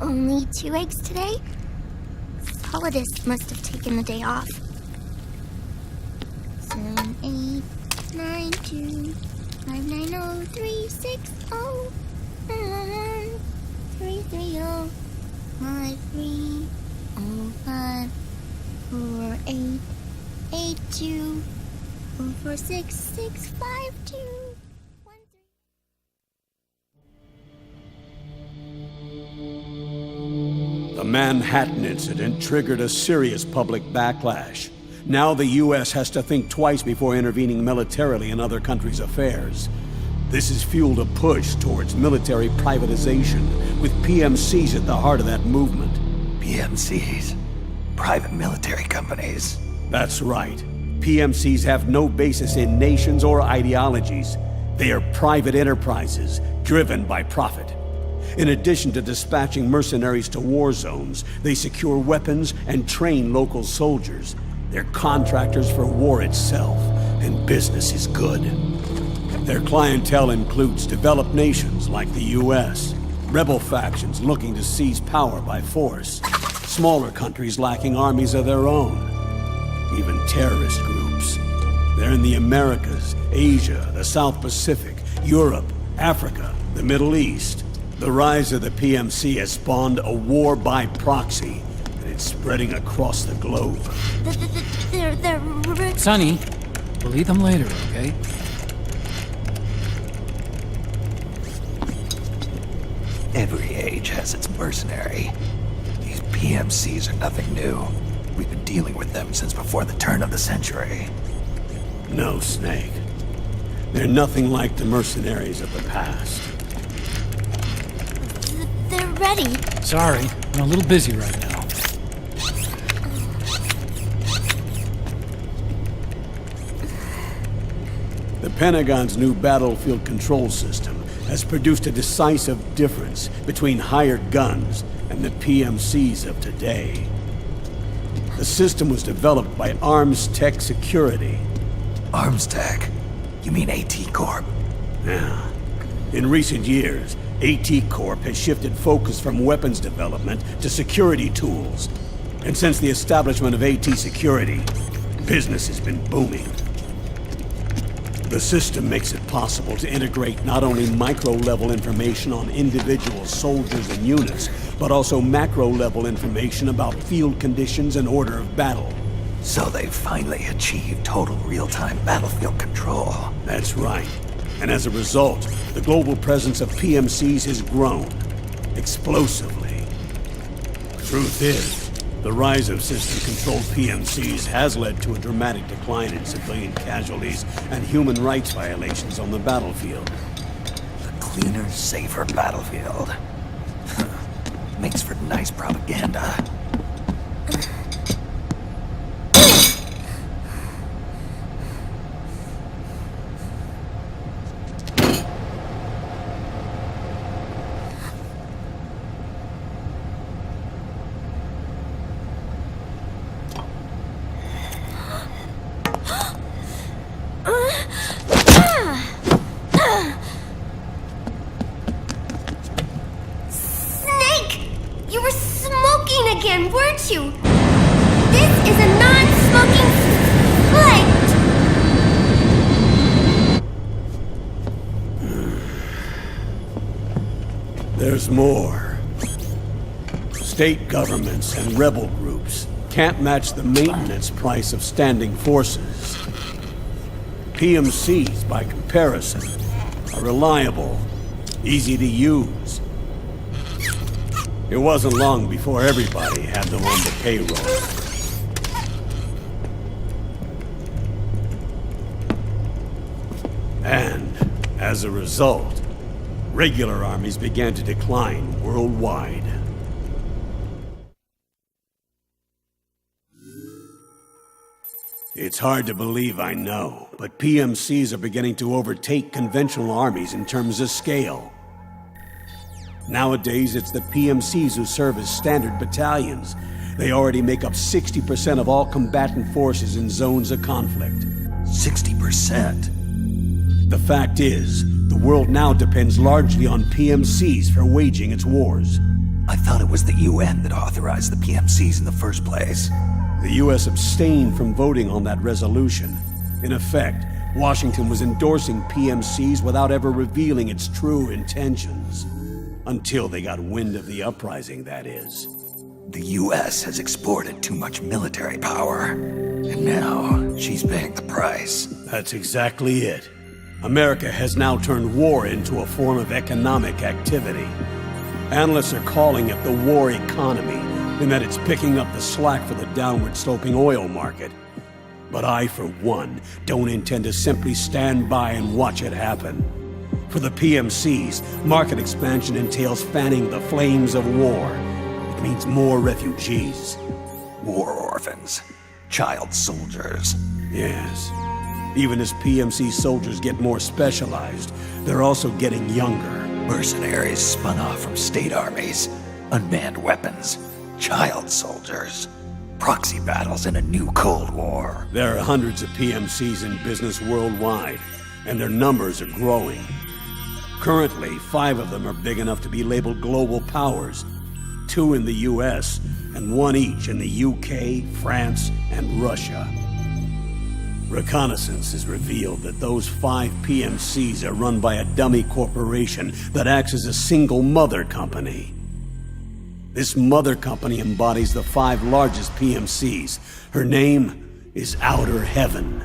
Only 2 eggs today? Holidays must have taken the day off. 7, 8, 9, 2, 5, 9, 0, 3, 6, 0, 3, 3, 0, 5, 3, 0, 5, 4, 8, 8, 2, 4, 4, 6, 6, 5, 2, 1, 3. The Manhattan incident triggered a serious public backlash. Now the U.S. has to think twice before intervening militarily in other countries' affairs. This has fueled a push towards military privatization, with PMCs at the heart of that movement. PMCs? Private military companies? That's right. PMCs have no basis in nations or ideologies. They are private enterprises, driven by profit. In addition to dispatching mercenaries to war zones, they secure weapons and train local soldiers. They're contractors for war itself, and business is good. Their clientele includes developed nations like the U.S., rebel factions looking to seize power by force, smaller countries lacking armies of their own, even terrorist groups. They're in the Americas, Asia, the South Pacific, Europe, Africa, the Middle East. The rise of the PMC has spawned a war by proxy, and it's spreading across the globe. They're Sonny, we'll eat them later, okay? Every age has its mercenary. These PMCs are nothing new. We've been dealing with them since before the turn of the century. No, Snake. They're nothing like the mercenaries of the past. They're ready. Sorry, I'm a little busy right now. The Pentagon's new battlefield control system has produced a decisive difference between hired guns and the PMCs of today. The system was developed by Arms Tech Security. Arms Tech? You mean AT Corp? Yeah. In recent years, AT Corp has shifted focus from weapons development to security tools. And since the establishment of AT Security, business has been booming. The system makes it possible to integrate not only micro-level information on individual soldiers and units, but also macro-level information about field conditions and order of battle. So they've finally achieved total real-time battlefield control. That's right. And as a result, the global presence of PMCs has grown explosively. Truth is, the rise of system-controlled PMCs has led to a dramatic decline in civilian casualties and human rights violations on the battlefield. A cleaner, safer battlefield. Makes for nice propaganda. You were smoking again, weren't you? This is a non-smoking flight! There's more. State governments and rebel groups can't match the maintenance price of standing forces. PMCs, by comparison, are reliable, easy to use. It wasn't long before everybody had them on the payroll. And, as a result, regular armies began to decline worldwide. It's hard to believe, I know, but PMCs are beginning to overtake conventional armies in terms of scale. Nowadays, it's the PMCs who serve as standard battalions. They already make up 60% of all combatant forces in zones of conflict. 60%? The fact is, the world now depends largely on PMCs for waging its wars. I thought it was the UN that authorized the PMCs in the first place. The U.S. abstained from voting on that resolution. In effect, Washington was endorsing PMCs without ever revealing its true intentions. Until they got wind of the uprising, that is. The US has exported too much military power, and now she's paying the price. That's exactly it. America has now turned war into a form of economic activity. Analysts are calling it the war economy, in that it's picking up the slack for the downward-sloping oil market. But I, for one, don't intend to simply stand by and watch it happen. For the PMCs, market expansion entails fanning the flames of war. It means more refugees. War orphans. Child soldiers. Yes. Even as PMC soldiers get more specialized, they're also getting younger. Mercenaries spun off from state armies. Unmanned weapons. Child soldiers. Proxy battles in a new Cold War. There are hundreds of PMCs in business worldwide, and their numbers are growing. Currently, 5 of them are big enough to be labeled global powers. 2 in the US, and 1 each in the UK, France, and Russia. Reconnaissance has revealed that those 5 PMCs are run by a dummy corporation that acts as a single mother company. This mother company embodies the 5 largest PMCs. Her name is Outer Heaven.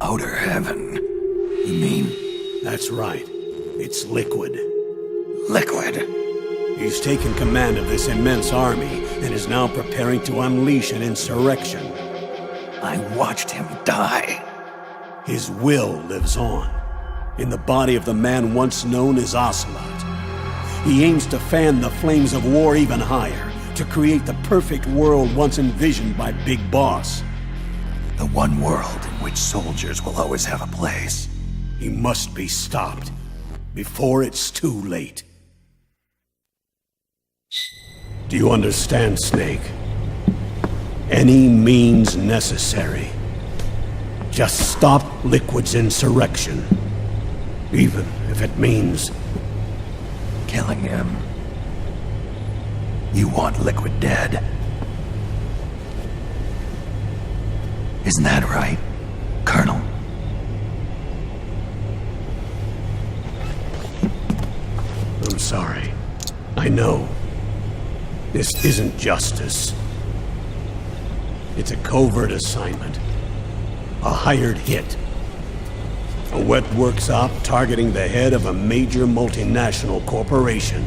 Outer Heaven? You mean? That's right. It's Liquid. Liquid? He's taken command of this immense army and is now preparing to unleash an insurrection. I watched him die. His will lives on, in the body of the man once known as Ocelot. He aims to fan the flames of war even higher, to create the perfect world once envisioned by Big Boss. The one world in which soldiers will always have a place. He must be stopped, before it's too late. Do you understand, Snake? Any means necessary. Just stop Liquid's insurrection. Even if it means killing him. You want Liquid dead? Isn't that right, Colonel? I'm sorry. I know. This isn't justice. It's a covert assignment. A hired hit. A wet works op targeting the head of a major multinational corporation.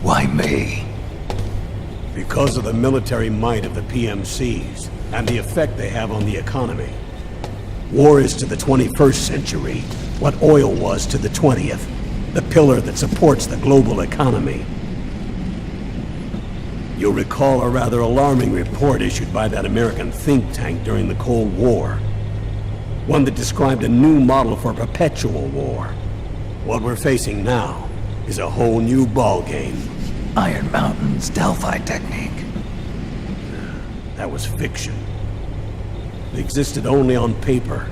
Why me? Because of the military might of the PMCs and the effect they have on the economy. War is to the 21st century what oil was to the 20th, the pillar that supports the global economy. You'll recall a rather alarming report issued by that American think tank during the Cold War. One that described a new model for perpetual war. What we're facing now is a whole new ballgame. Iron Mountain's Delphi technique. That was fiction. It existed only on paper.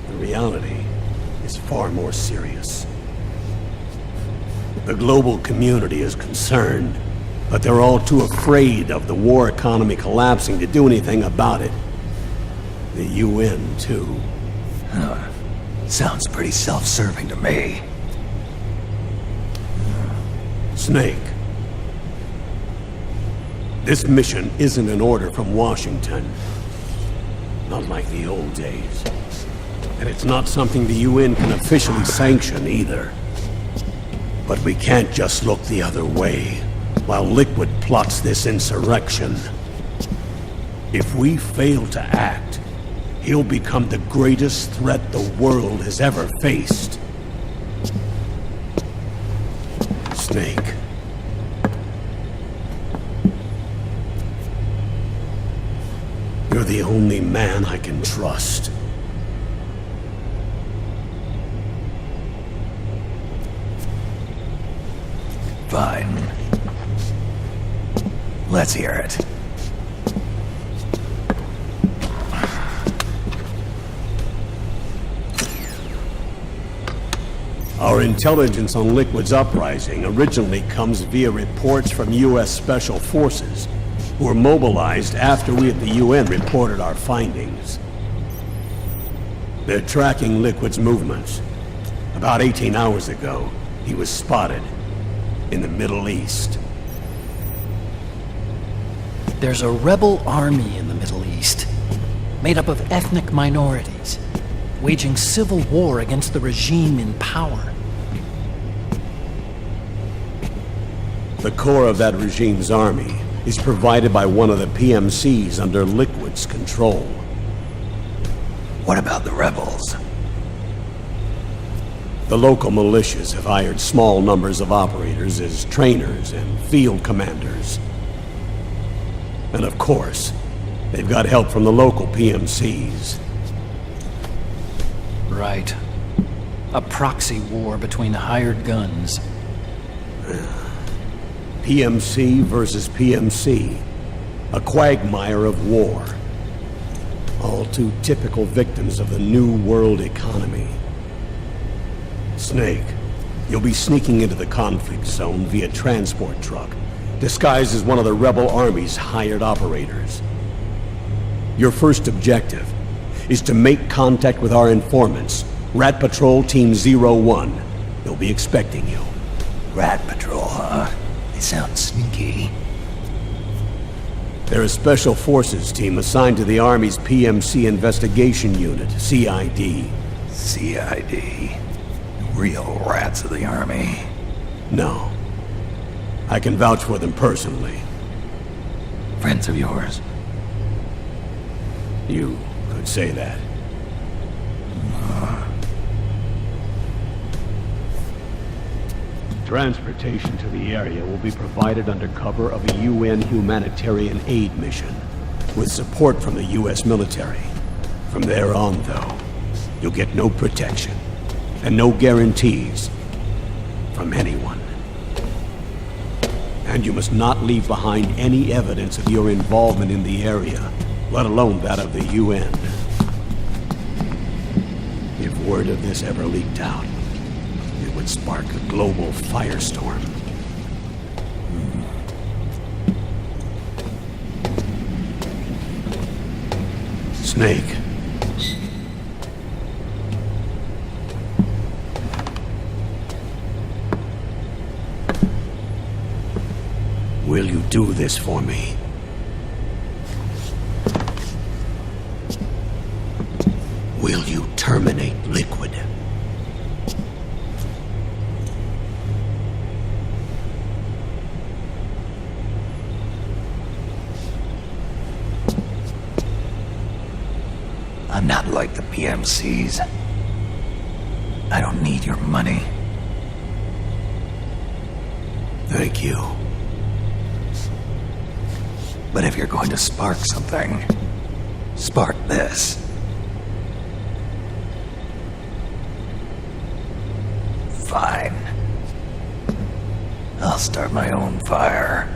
The reality is far more serious. The global community is concerned, but they're all too afraid of the war economy collapsing to do anything about it. The UN, too. Sounds pretty self-serving to me. Snake. This mission isn't an order from Washington. Not like the old days. And it's not something the UN can officially sanction either. But we can't just look the other way while Liquid plots this insurrection. If we fail to act, he'll become the greatest threat the world has ever faced. Snake. You're the only man I can trust. Fine. Let's hear it. Our intelligence on Liquid's uprising originally comes via reports from U.S. Special Forces, who were mobilized after we at the UN reported our findings. They're tracking Liquid's movements. About 18 hours ago, he was spotted in the Middle East. There's a rebel army in the Middle East, made up of ethnic minorities, waging civil war against the regime in power. The core of that regime's army is provided by one of the PMCs under Liquid's control. What about the rebels? The local militias have hired small numbers of operators as trainers and field commanders. And of course, they've got help from the local PMCs. Right. A proxy war between hired guns. PMC versus PMC. A quagmire of war. All too typical victims of the new world economy. Snake, you'll be sneaking into the conflict zone via transport truck, disguised as one of the rebel army's hired operators. Your first objective is to make contact with our informants, Rat Patrol Team 01. They'll be expecting you. Rat Patrol, huh? They sound sneaky. They're a special forces team assigned to the Army's PMC investigation unit, CID. CID. Real rats of the Army. No. I can vouch for them personally. Friends of yours? You could say that. Transportation to the area will be provided under cover of a UN humanitarian aid mission, with support from the US military. From there on, though, you'll get no protection, and no guarantees from anyone. And you must not leave behind any evidence of your involvement in the area, let alone that of the UN. If word of this ever leaked out, it would spark a global firestorm. Snake. Will you do this for me? Will you terminate Liquid? I'm not like the PMCs. I don't need your money. Thank you. But if you're going to spark something, spark this. Fine. I'll start my own fire.